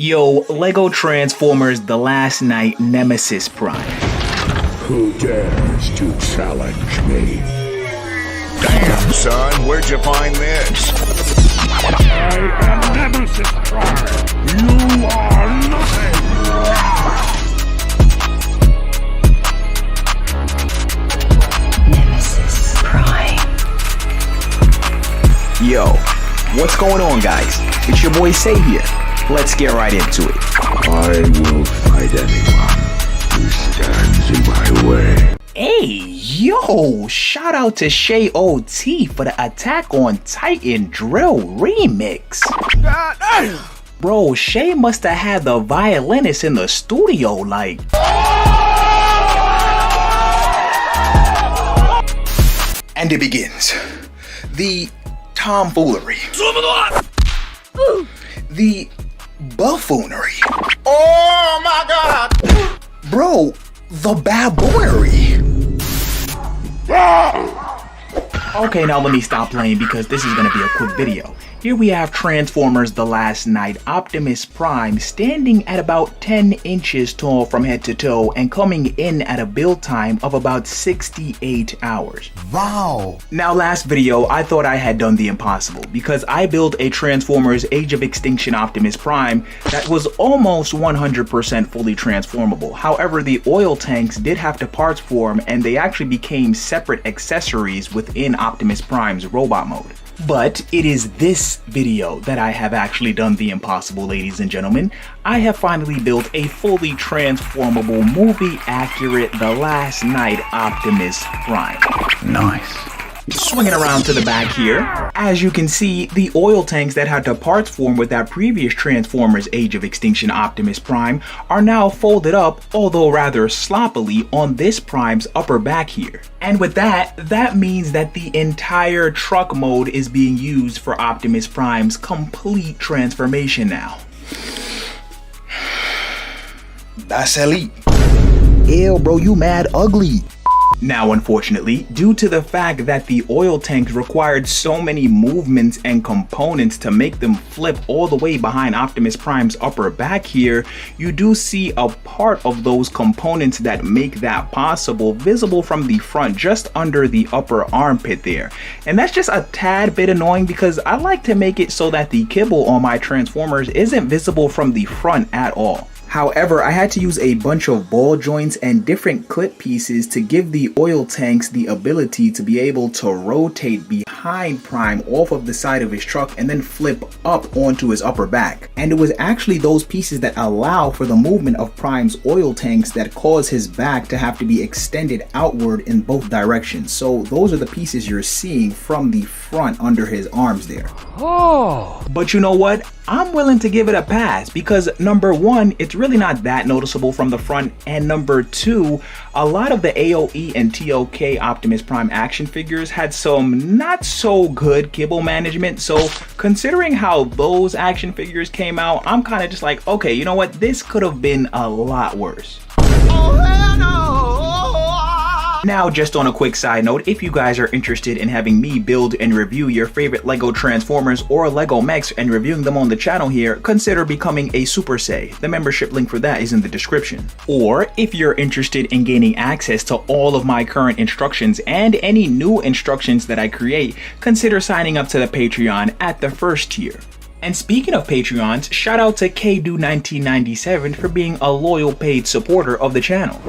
Yo, Lego Transformers The Last Night Nemesis Prime. Who dares to challenge me? Damn, son, where'd you find this? I am Nemesis Prime. You are nothing. Nemesis Prime. Yo, what's going on, guys? It's your boy Shae here. Let's get right into it. I will fight anyone who stands in my way. Hey, yo, shout out to Shae OT for the Attack on Titan Drill remix. Bro, Shae must have had the violinist in the studio, like. And it begins. The tomfoolery. The buffoonery. Oh my god! Bro, the baboonery. Okay, now let me stop playing because this is gonna be a quick video. Here we have Transformers The Last Night Optimus Prime standing at about 10 inches tall from head to toe and coming in at a build time of about 68 hours. Wow! Now last video, I thought I had done the impossible because I built a Transformers Age of Extinction Optimus Prime that was almost 100% fully transformable. However, the oil tanks did have to parts form and they actually became separate accessories within Optimus Prime's robot mode. But it is this video that I have actually done the impossible, ladies and gentlemen. I have finally built a fully transformable, movie-accurate The Last Night Optimus Prime. Nice. Swinging around to the back here, as you can see, the oil tanks that had to parts form with that previous Transformers Age of Extinction Optimus Prime are now folded up, although rather sloppily, on this Prime's upper back here. And with that, that means that the entire truck mode is being used for Optimus Prime's complete transformation now. That's elite. Ew, bro, you mad ugly. Now, unfortunately, due to the fact that the oil tanks required so many movements and components to make them flip all the way behind Optimus Prime's upper back here, you do see a part of those components that make that possible visible from the front just under the upper armpit there. And that's just a tad bit annoying because I like to make it so that the kibble on my Transformers isn't visible from the front at all. However, I had to use a bunch of ball joints and different clip pieces to give the oil tanks the ability to be able to rotate behind Prime off of the side of his truck and then flip up onto his upper back. And it was actually those pieces that allow for the movement of Prime's oil tanks that cause his back to have to be extended outward in both directions. So those are the pieces you're seeing from the front under his arms there. Oh. But you know what? I'm willing to give it a pass because number one, it's really not that noticeable from the front, and number two, a lot of the AOE and TOK Optimus Prime action figures had some not so good kibble management, so considering how those action figures came out, I'm kind of just like, okay, you know what, this could have been a lot worse. Oh, hell no! Now, just on a quick side note, if you guys are interested in having me build and review your favorite Lego Transformers or Lego mechs and reviewing them on the channel here, consider becoming a Super Shae. The membership link for that is in the description. Or, if you're interested in gaining access to all of my current instructions and any new instructions that I create, consider signing up to the Patreon at the first tier. And speaking of Patreons, shout out to KDo1997 for being a loyal paid supporter of the channel.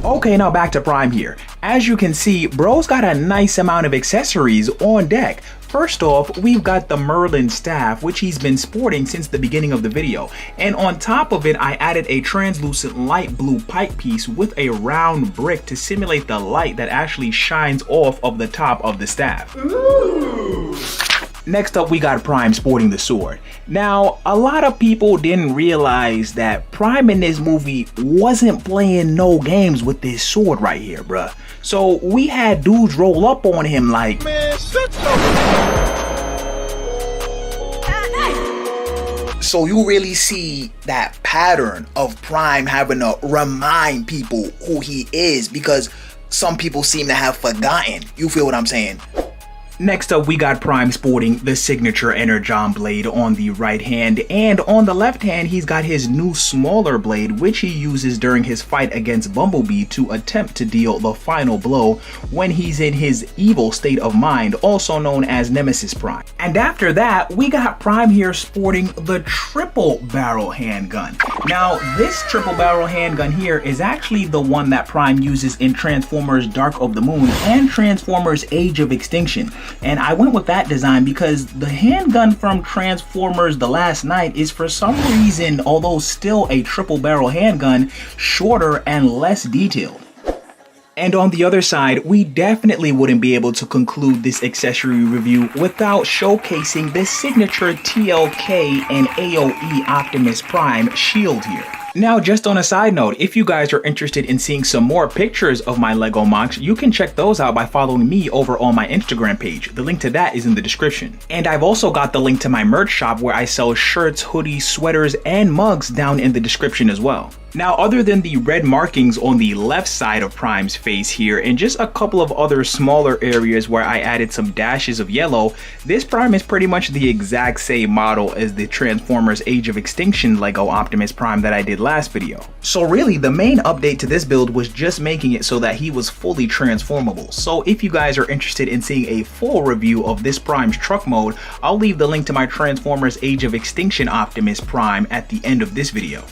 Okay, now back to Prime here. As you can see, bro's got a nice amount of accessories on deck. First off, we've got the Merlin staff, which he's been sporting since the beginning of the video. And on top of it, I added a translucent light blue pipe piece with a round brick to simulate the light that actually shines off of the top of the staff. Ooh. Next up, we got Prime sporting the sword. Now, a lot of people didn't realize that Prime in this movie wasn't playing no games with this sword right here, bruh. So we had dudes roll up on him like, man, shut up. So you really see that pattern of Prime having to remind people who he is because some people seem to have forgotten. You feel what I'm saying? Next up, we got Prime sporting the signature Energon blade on the right hand, and on the left hand he's got his new smaller blade, which he uses during his fight against Bumblebee to attempt to deal the final blow when he's in his evil state of mind, also known as Nemesis Prime. And after that, we got Prime here sporting the triple barrel handgun. Now, this triple barrel handgun here is actually the one that Prime uses in Transformers Dark of the Moon and Transformers Age of Extinction. And I went with that design because the handgun from Transformers The Last Knight is for some reason, although still a triple barrel handgun, shorter and less detailed. And on the other side, we definitely wouldn't be able to conclude this accessory review without showcasing the signature TLK and AOE Optimus Prime shield here. Now, just on a side note, if you guys are interested in seeing some more pictures of my Lego mocks, you can check those out by following me over on my Instagram page. The link to that is in the description. And I've also got the link to my merch shop where I sell shirts, hoodies, sweaters, and mugs down in the description as well. Now, other than the red markings on the left side of Prime's face here and just a couple of other smaller areas where I added some dashes of yellow, this Prime is pretty much the exact same model as the Transformers Age of Extinction Lego Optimus Prime that I did last video. So really, the main update to this build was just making it so that he was fully transformable. So if you guys are interested in seeing a full review of this Prime's truck mode, I'll leave the link to my Transformers Age of Extinction Optimus Prime at the end of this video.